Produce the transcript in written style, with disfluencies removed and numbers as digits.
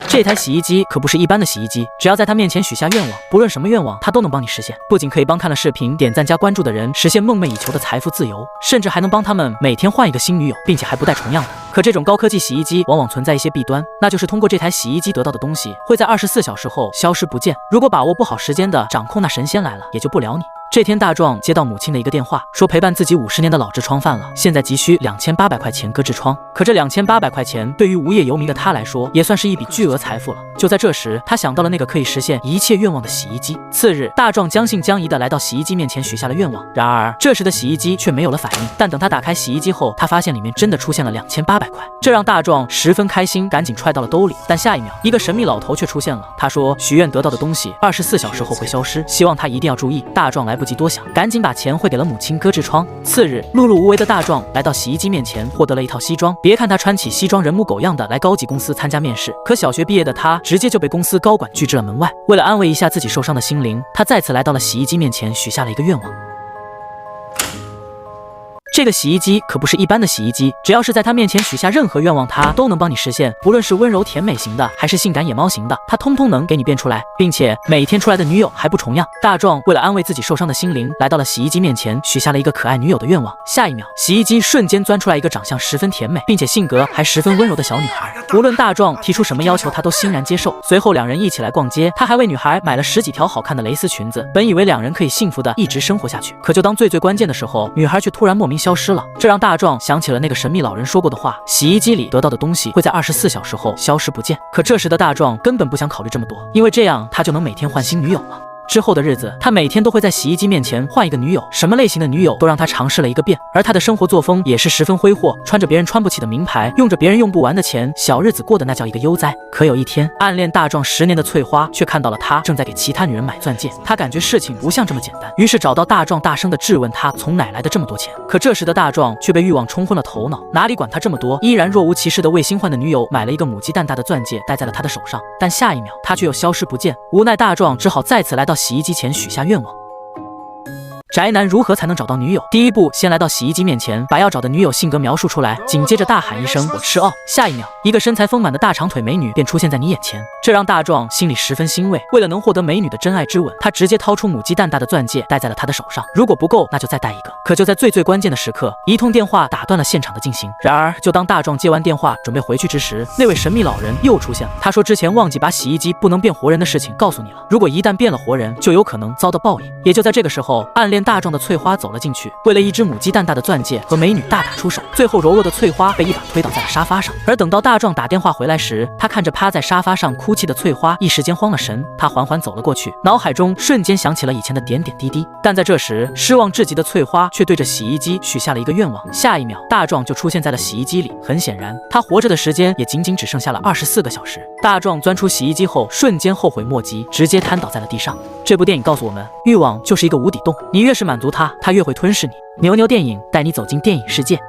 这台洗衣机可不是一般的洗衣机，只要在它面前许下愿望，不论什么愿望，它都能帮你实现。不仅可以帮看了视频点赞加关注的人实现梦寐以求的财富自由，甚至还能帮他们每天换一个新女友，并且还不带重样的。可这种高科技洗衣机往往存在一些弊端，那就是通过这台洗衣机得到的东西会在24小时后消失不见。如果把握不好时间的掌控，那神仙来了也救不了你。这天，大壮接到母亲的一个电话，说陪伴自己50年的老痔疮犯了，现在急需2800块钱割痔疮。可这2800块钱对于无业游民的他来说，也算是一笔巨额财富了。就在这时，他想到了那个可以实现一切愿望的洗衣机。次日，大壮将信将疑地来到洗衣机面前许下了愿望。然而，这时的洗衣机却没有了反应。但等他打开洗衣机后，他发现里面真的出现了2800块，这让大壮十分开心，赶紧揣到了兜里。但下一秒，一个神秘老头却出现了。他说，许愿得到的东西24小时后会消失，希望他一定要注意。大壮来不及多想，赶紧把钱汇给了母亲割痔疮。次日，碌碌无为的大壮来到洗衣机面前，获得了一套西装。别看他穿起西装人模狗样的来高级公司参加面试，可小学毕业的他直接就被公司高管拒之了门外。为了安慰一下自己受伤的心灵，他再次来到了洗衣机面前，许下了一个愿望。这个洗衣机可不是一般的洗衣机，只要是在它面前许下任何愿望，它都能帮你实现。不论是温柔甜美型的，还是性感野猫型的，它通通能给你变出来，并且每天出来的女友还不重样。大壮为了安慰自己受伤的心灵，来到了洗衣机面前，许下了一个可爱女友的愿望。下一秒，洗衣机瞬间钻出来一个长相十分甜美，并且性格还十分温柔的小女孩。无论大壮提出什么要求，她都欣然接受。随后两人一起来逛街，他还为女孩买了10几条好看的蕾丝裙子。本以为两人可以幸福的一直生活下去，可就当最关键的时候，女孩却突然莫名消失了。这让大壮想起了那个神秘老人说过的话，洗衣机里得到的东西会在24小时后消失不见。可这时的大壮根本不想考虑这么多，因为这样他就能每天换新女友了。之后的日子，他每天都会在洗衣机面前换一个女友，什么类型的女友都让他尝试了一个遍。而他的生活作风也是十分挥霍，穿着别人穿不起的名牌，用着别人用不完的钱，小日子过得那叫一个悠哉。可有一天，暗恋大壮10年的翠花却看到了他正在给其他女人买钻戒，他感觉事情不像这么简单，于是找到大壮，大声地质问他从哪来的这么多钱。可这时的大壮却被欲望冲昏了头脑，哪里管他这么多，依然若无其事地为新换的女友买了一个母鸡蛋大的钻戒戴在了他的手上。但下一秒，他却又消失不见。无奈大壮只好再次来到洗衣机前许下愿望。宅男如何才能找到女友？第一步，先来到洗衣机面前，把要找的女友性格描述出来，紧接着大喊一声我吃哦。下一秒，一个身材丰满的大长腿美女便出现在你眼前，这让大壮心里十分欣慰。为了能获得美女的真爱之吻，他直接掏出母鸡蛋大的钻戒戴在了她的手上，如果不够，那就再戴一个。可就在最关键的时刻，一通电话打断了现场的进行。然而就当大壮接完电话准备回去之时，那位神秘老人又出现了。他说之前忘记把洗衣机不能变活人的事情告诉你了，如果一旦变了活人，就有可能遭到报应。也就在这个时候，暗恋大壮的翠花走了进去，为了一只母鸡蛋大的钻戒和美女大打出手，最后柔弱的翠花被一把推倒在了沙发上。而等到大壮打电话回来时，他看着趴在沙发上哭泣的翠花，一时间慌了神。他缓缓走了过去，脑海中瞬间想起了以前的点点滴滴。但在这时，失望至极的翠花却对着洗衣机许下了一个愿望。下一秒，大壮就出现在了洗衣机里。很显然，他活着的时间也仅仅只剩下了24个小时。大壮钻出洗衣机后，瞬间后悔莫及，直接瘫倒在了地上。这部电影告诉我们，欲望就是一个无底洞，你越是满足它，它越会吞噬你。牛牛电影带你走进电影世界。